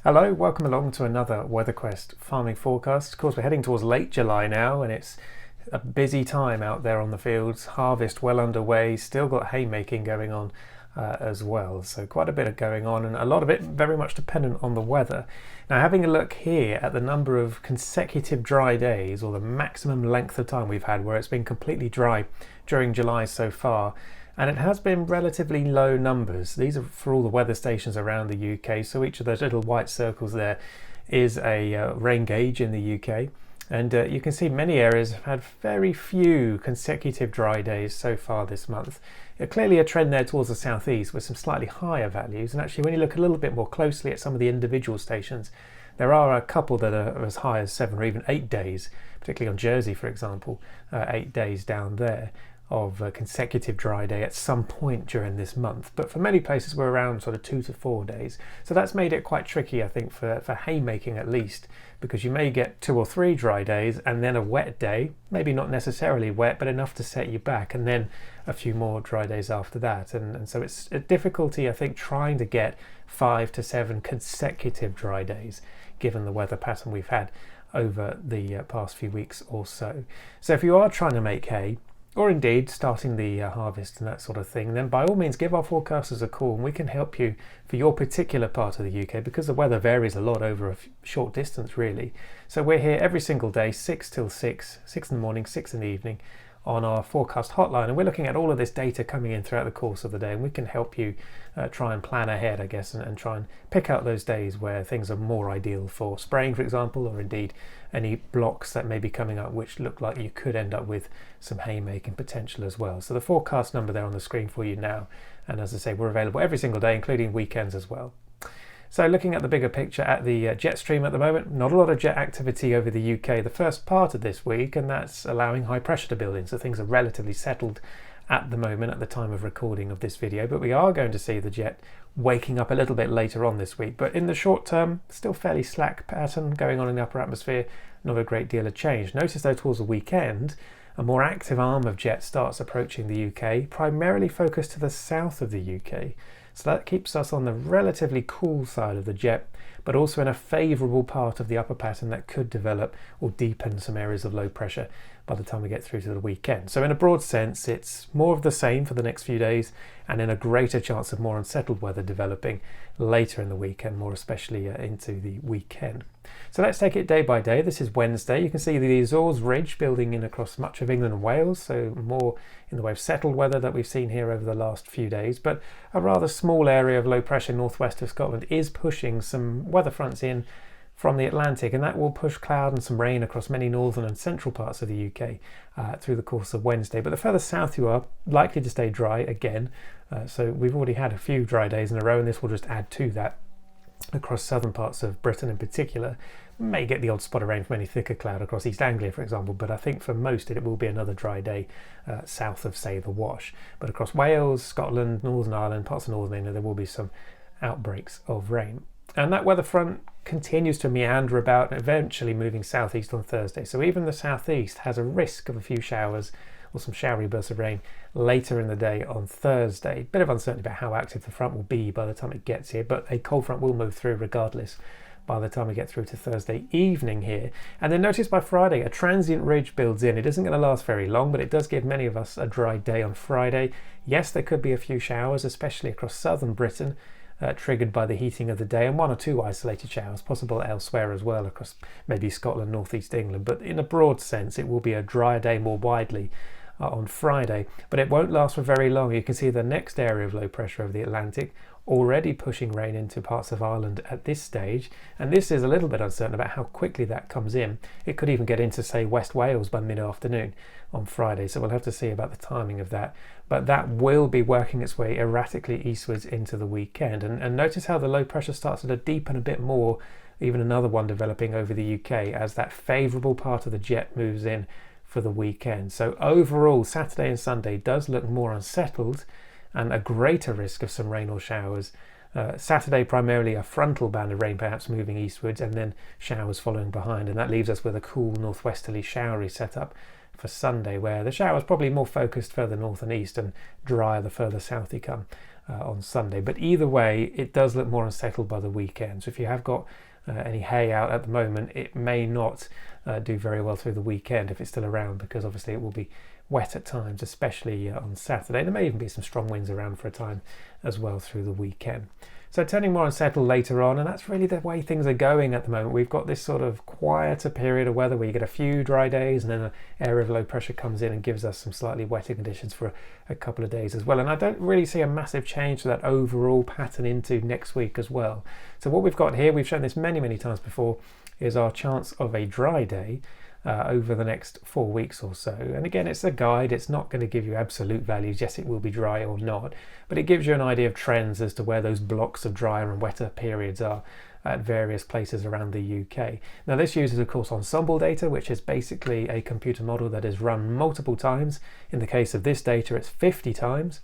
Hello, welcome along to another Weatherquest farming forecast. Of course, we're heading towards late July now, and it's a busy time out there on the fields. Harvest well underway, still got haymaking going on as well. So quite a bit of going on, and a lot of it very much dependent on the weather. Now, having a look here at the number of consecutive dry days, or the maximum length of time we've had where it's been completely dry during July so far, and it has been relatively low numbers. These are for all the weather stations around the UK, so each of those little white circles there is a rain gauge in the UK, and you can see many areas have had very few consecutive dry days so far this month. Clearly a trend there towards the southeast with some slightly higher values, and actually when you look a little bit more closely at some of the individual stations, there are a couple that are as high as 7 or even 8 days, particularly on Jersey for example, 8 days down there of a consecutive dry day at some point during this month. But for many places we're around sort of 2 to 4 days. So that's made it quite tricky, I think, for haymaking at least, because you may get 2 or 3 dry days and then a wet day, maybe not necessarily wet, but enough to set you back, and then a few more dry days after that. And so it's a difficulty, I think, trying to get 5 to 7 consecutive dry days, given the weather pattern we've had over the past few weeks or so. So if you are trying to make hay, or indeed starting the harvest and that sort of thing, then by all means give our forecasters a call and we can help you for your particular part of the UK, because the weather varies a lot over a short distance really. So we're here every single day, 6 till 6 in the morning, 6 in the evening, on our forecast hotline, and we're looking at all of this data coming in throughout the course of the day, and we can help you try and plan ahead, I guess, and try and pick out those days where things are more ideal for spraying, for example, or indeed any blocks that may be coming up which look like you could end up with some haymaking potential as well. So the forecast number there on the screen for you now, and as I say, we're available every single day, including weekends as well. So looking at the bigger picture at the jet stream at the moment, not a lot of jet activity over the UK the first part of this week, and that's allowing high pressure to build in, so things are relatively settled at the moment at the time of recording of this video, but we are going to see the jet waking up a little bit later on this week. But in the short term, still fairly slack pattern going on in the upper atmosphere, not a great deal of change. Notice though towards the weekend, a more active arm of jet starts approaching the UK, primarily focused to the south of the UK. So that keeps us on the relatively cool side of the jet, but also in a favourable part of the upper pattern that could develop or deepen some areas of low pressure by the time we get through to the weekend. So in a broad sense, it's more of the same for the next few days, and in a greater chance of more unsettled weather developing later in the weekend, more especially into the weekend. So let's take it day by day. This is Wednesday. You can see the Azores Ridge building in across much of England and Wales, so more in the way of settled weather that we've seen here over the last few days. But a rather small area of low pressure northwest of Scotland is pushing some weather fronts in from the Atlantic, and that will push cloud and some rain across many northern and central parts of the UK through the course of Wednesday. But the further south you are, likely to stay dry again. So we've already had a few dry days in a row, and this will just add to that across southern parts of Britain in particular. May get the odd spot of rain from any thicker cloud across East Anglia, for example, but I think for most it will be another dry day south of, say, the Wash. But across Wales, Scotland, Northern Ireland, parts of Northern England, there will be some outbreaks of rain. And that weather front continues to meander about, eventually moving southeast on Thursday. So even the southeast has a risk of a few showers or some showery bursts of rain later in the day on Thursday. Bit of uncertainty about how active the front will be by the time it gets here, but a cold front will move through regardless by the time we get through to Thursday evening here. And then notice by Friday a transient ridge builds in. It isn't going to last very long, but it does give many of us a dry day on Friday. Yes, there could be a few showers, especially across southern Britain, triggered by the heating of the day, and 1 or 2 isolated showers possible elsewhere as well, across maybe Scotland, northeast England. But in a broad sense, it will be a drier day more widely on Friday, but it won't last for very long. You can see the next area of low pressure over the Atlantic already pushing rain into parts of Ireland at this stage, and this is a little bit uncertain about how quickly that comes in. It could even get into, say, West Wales by mid-afternoon on Friday, so we'll have to see about the timing of that, but that will be working its way erratically eastwards into the weekend. And notice how the low pressure starts to deepen a bit more, even another one developing over the UK as that favourable part of the jet moves in for the weekend. So overall, Saturday and Sunday does look more unsettled and a greater risk of some rain or showers. Saturday primarily a frontal band of rain perhaps moving eastwards, and then showers following behind, and that leaves us with a cool northwesterly showery setup for Sunday, where the showers probably more focused further north and east and drier the further south you come on Sunday. But either way, it does look more unsettled by the weekend. So if you have got any hay out at the moment, it may not do very well through the weekend if it's still around, because obviously it will be wet at times, especially on Saturday. There may even be some strong winds around for a time as well through the weekend. So turning more unsettled later on, and that's really the way things are going at the moment. We've got this sort of quieter period of weather where you get a few dry days, and then an area of low pressure comes in and gives us some slightly wetter conditions for a couple of days as well. And I don't really see a massive change to that overall pattern into next week as well. So what we've got here, we've shown this many times before, is our chance of a dry day over the next 4 weeks or so. And again, it's a guide. It's not going to give you absolute values. Yes, it will be dry or not, but it gives you an idea of trends as to where those blocks of drier and wetter periods are at various places around the UK. Now this uses, of course, ensemble data, which is basically a computer model that is run multiple times. In the case of this data, it's 50 times.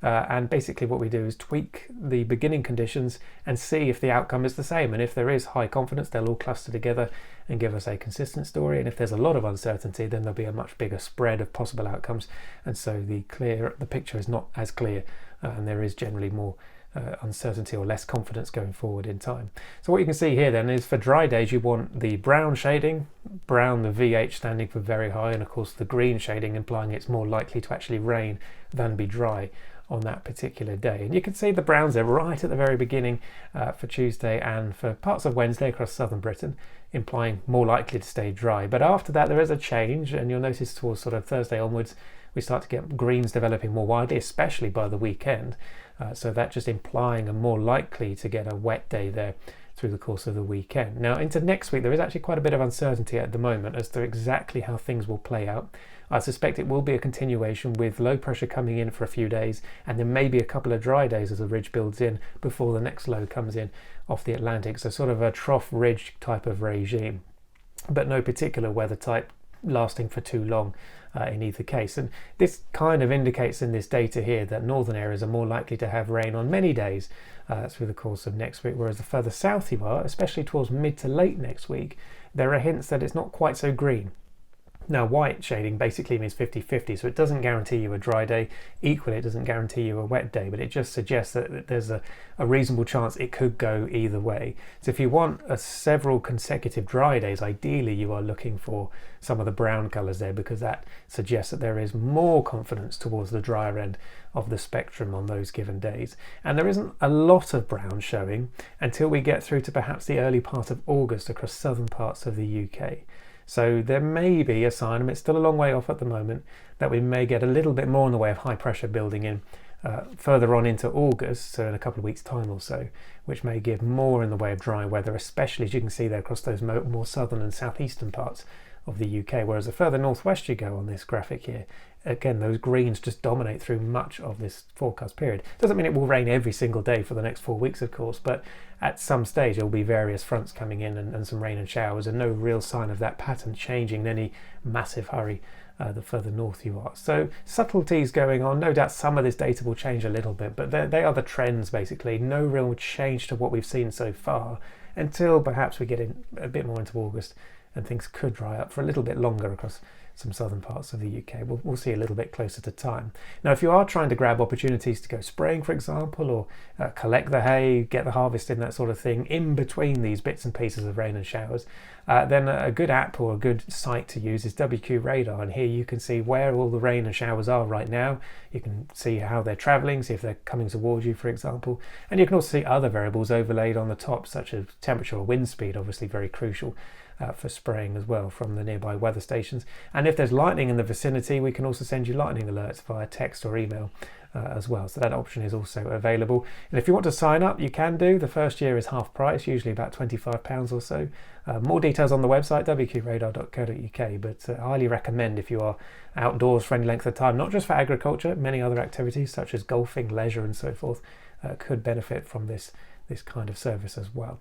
And basically what we do is tweak the beginning conditions and see if the outcome is the same. And if there is high confidence, they'll all cluster together and give us a consistent story. And if there's a lot of uncertainty, then there'll be a much bigger spread of possible outcomes. And so the picture is not as clear, and there is generally more uncertainty or less confidence going forward in time. So what you can see here then is for dry days, you want the brown shading, brown, the VH standing for very high, and of course the green shading implying it's more likely to actually rain than be dry on that particular day. And you can see the browns there right at the very beginning for Tuesday and for parts of Wednesday across southern Britain, implying more likely to stay dry. But after that there is a change, and you'll notice towards sort of Thursday onwards we start to get greens developing more widely, especially by the weekend. So that just implying a more likely to get a wet day there through the course of the weekend. Now into next week there is actually quite a bit of uncertainty at the moment as to exactly how things will play out. I suspect it will be a continuation with low pressure coming in for a few days, and then maybe a couple of dry days as the ridge builds in before the next low comes in off the Atlantic. So sort of a trough ridge type of regime, but no particular weather type lasting for too long in either case. And this kind of indicates in this data here that northern areas are more likely to have rain on many days through the course of next week, whereas the further south you are, especially towards mid to late next week, there are hints that it's not quite so green. Now white shading basically means 50-50, so it doesn't guarantee you a dry day. Equally, it doesn't guarantee you a wet day, but it just suggests that there's a reasonable chance it could go either way. So if you want several consecutive dry days, ideally you are looking for some of the brown colours there, because that suggests that there is more confidence towards the drier end of the spectrum on those given days. And there isn't a lot of brown showing until we get through to perhaps the early part of August across southern parts of the UK. So there may be a sign, and it's still a long way off at the moment, that we may get a little bit more in the way of high pressure building in further on into August, so in a couple of weeks' time or so, which may give more in the way of dry weather, especially as you can see there across those more southern and southeastern parts of the UK. Whereas the further northwest you go on this graphic here, again, those greens just dominate through much of this forecast period. Doesn't mean it will rain every single day for the next 4 weeks, of course, but at some stage there will be various fronts coming in and some rain and showers, and no real sign of that pattern changing in any massive hurry the further north you are. So subtleties going on. No doubt some of this data will change a little bit, but they are the trends basically. No real change to what we've seen so far until perhaps we get in a bit more into August and things could dry up for a little bit longer across some southern parts of the UK. We'll see a little bit closer to time. Now, if you are trying to grab opportunities to go spraying, for example, or collect the hay, get the harvest in, that sort of thing, in between these bits and pieces of rain and showers, then a good app or a good site to use is WQRadar. And here you can see where all the rain and showers are right now. You can see how they're travelling, see if they're coming towards you, for example. And you can also see other variables overlaid on the top, such as temperature or wind speed, obviously very crucial for spraying as well from the nearby weather stations. And if there's lightning in the vicinity, we can also send you lightning alerts via text or email as well. So that option is also available. And if you want to sign up, you can do. The first year is half price, usually about £25 or so. More details on the website, wqradar.co.uk, but I highly recommend if you are outdoors for any length of time, not just for agriculture, many other activities such as golfing, leisure and so forth could benefit from this kind of service as well.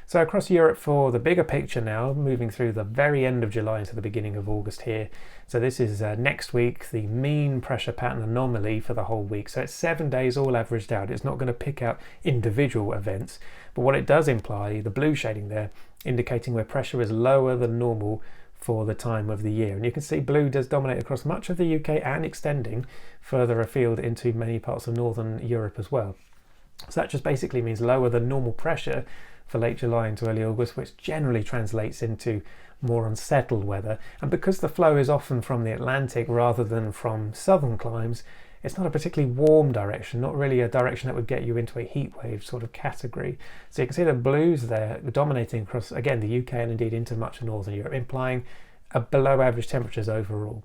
So across Europe for the bigger picture now, moving through the very end of July into the beginning of August here. So this is next week, the mean pressure pattern anomaly for the whole week. So it's 7 days all averaged out. It's not going to pick out individual events, but what it does imply, the blue shading there, indicating where pressure is lower than normal for the time of the year. And you can see blue does dominate across much of the UK and extending further afield into many parts of northern Europe as well. So that just basically means lower than normal pressure for late July into early August, which generally translates into more unsettled weather. And because the flow is often from the Atlantic rather than from southern climes, it's not a particularly warm direction, not really a direction that would get you into a heat wave sort of category. So you can see the blues there dominating across, again, the UK and indeed into much of northern Europe, implying a below average temperatures overall.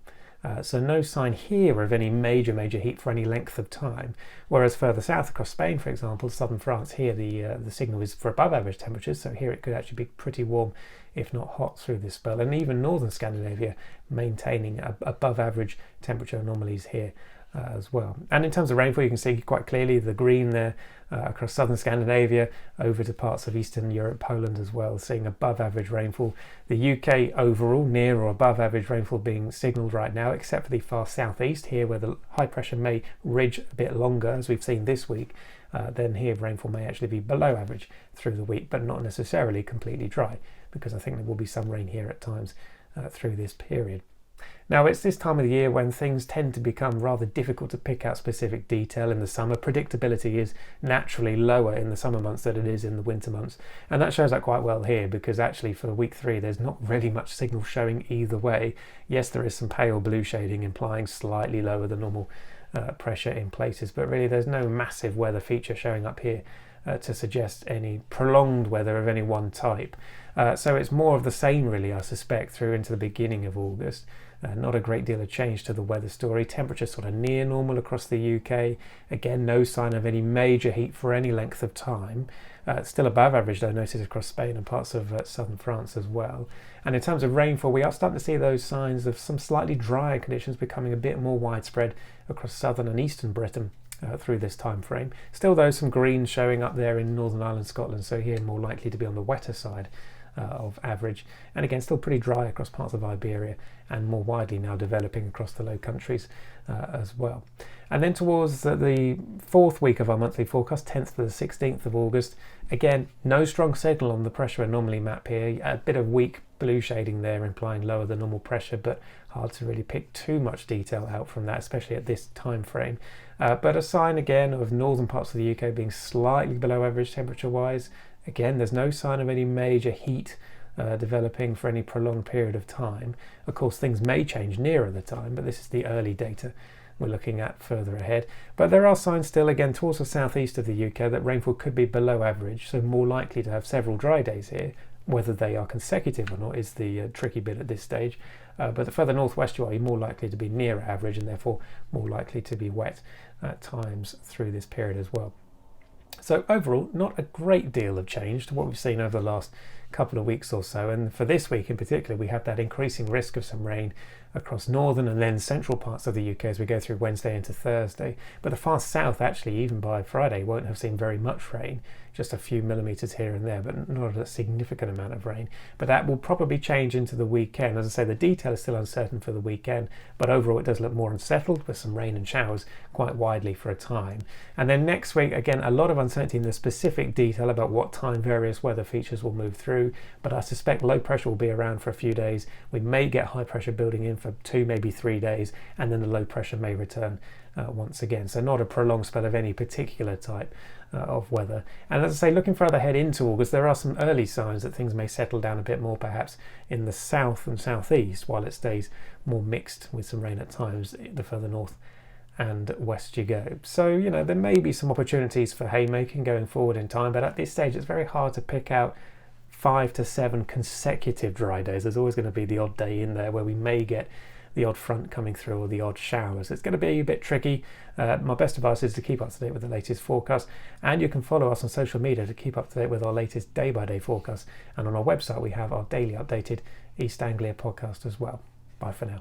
So no sign here of any major heat for any length of time. Whereas further south across Spain, for example, southern France, here the signal is for above average temperatures. So here it could actually be pretty warm, if not hot, through this spell. And even northern Scandinavia maintaining above average temperature anomalies here as well. And in terms of rainfall, you can see quite clearly the green there across southern Scandinavia over to parts of Eastern Europe, Poland as well, seeing above average rainfall. The UK overall near or above average rainfall being signalled right now, except for the far southeast here where the high pressure may ridge a bit longer, as we've seen this week. Then here rainfall may actually be below average through the week, but not necessarily completely dry, because I think there will be some rain here at times through this period. Now, it's this time of the year when things tend to become rather difficult to pick out specific detail. In the summer, predictability is naturally lower in the summer months than it is in the winter months. And that shows up quite well here, because actually for week 3, there's not really much signal showing either way. Yes, there is some pale blue shading implying slightly lower than normal pressure in places, but really there's no massive weather feature showing up here to suggest any prolonged weather of any one type. So it's more of the same, really, I suspect, through into the beginning of August. Not a great deal of change to the weather story. Temperatures sort of near normal across the UK. Again, no sign of any major heat for any length of time. Still above average, though, noted across Spain and parts of southern France as well. And in terms of rainfall, we are starting to see those signs of some slightly drier conditions becoming a bit more widespread across southern and eastern Britain through this time frame. Still, though, some green showing up there in Northern Ireland, Scotland, so here more likely to be on the wetter side of average, and again still pretty dry across parts of Iberia and more widely now developing across the Low Countries as well. And then towards the 4th week of our monthly forecast, 10th to the 16th of August, again no strong signal on the pressure anomaly map here, a bit of weak blue shading there implying lower than normal pressure, but hard to really pick too much detail out from that, especially at this time frame. But a sign again of northern parts of the UK being slightly below average temperature wise. Again, there's no sign of any major heat developing for any prolonged period of time. Of course, things may change nearer the time, but this is the early data we're looking at further ahead. But there are signs still, again, towards the southeast of the UK that rainfall could be below average, so more likely to have several dry days here. Whether they are consecutive or not is the tricky bit at this stage. But the further northwest you are, you're more likely to be near average and therefore more likely to be wet at times through this period as well. So overall, not a great deal of change to what we've seen over the last couple of weeks or so. And for this week in particular, we have that increasing risk of some rain across northern and then central parts of the UK as we go through Wednesday into Thursday. But the far south, actually, even by Friday, won't have seen very much rain, just a few millimetres here and there, but not a significant amount of rain. But that will probably change into the weekend. As I say, the detail is still uncertain for the weekend, but overall it does look more unsettled with some rain and showers quite widely for a time. And then next week, again, a lot of uncertainty in the specific detail about what time various weather features will move through, but I suspect low pressure will be around for a few days. We may get high pressure building in for 2, maybe 3 days, and then the low pressure may return once again. So not a prolonged spell of any particular type of weather. And as I say, looking further ahead into August, there are some early signs that things may settle down a bit more, perhaps in the south and southeast, while it stays more mixed with some rain at times the further north and west you go. So, you know, there may be some opportunities for haymaking going forward in time, but at this stage it's very hard to pick out 5 to 7 consecutive dry days. There's always going to be the odd day in there where we may get the odd front coming through or the odd showers. It's going to be a bit tricky. My best advice is to keep up to date with the latest forecast, and you can follow us on social media to keep up to date with our latest day-by-day forecast. And on our website we have our daily updated East Anglia podcast as well. Bye for now.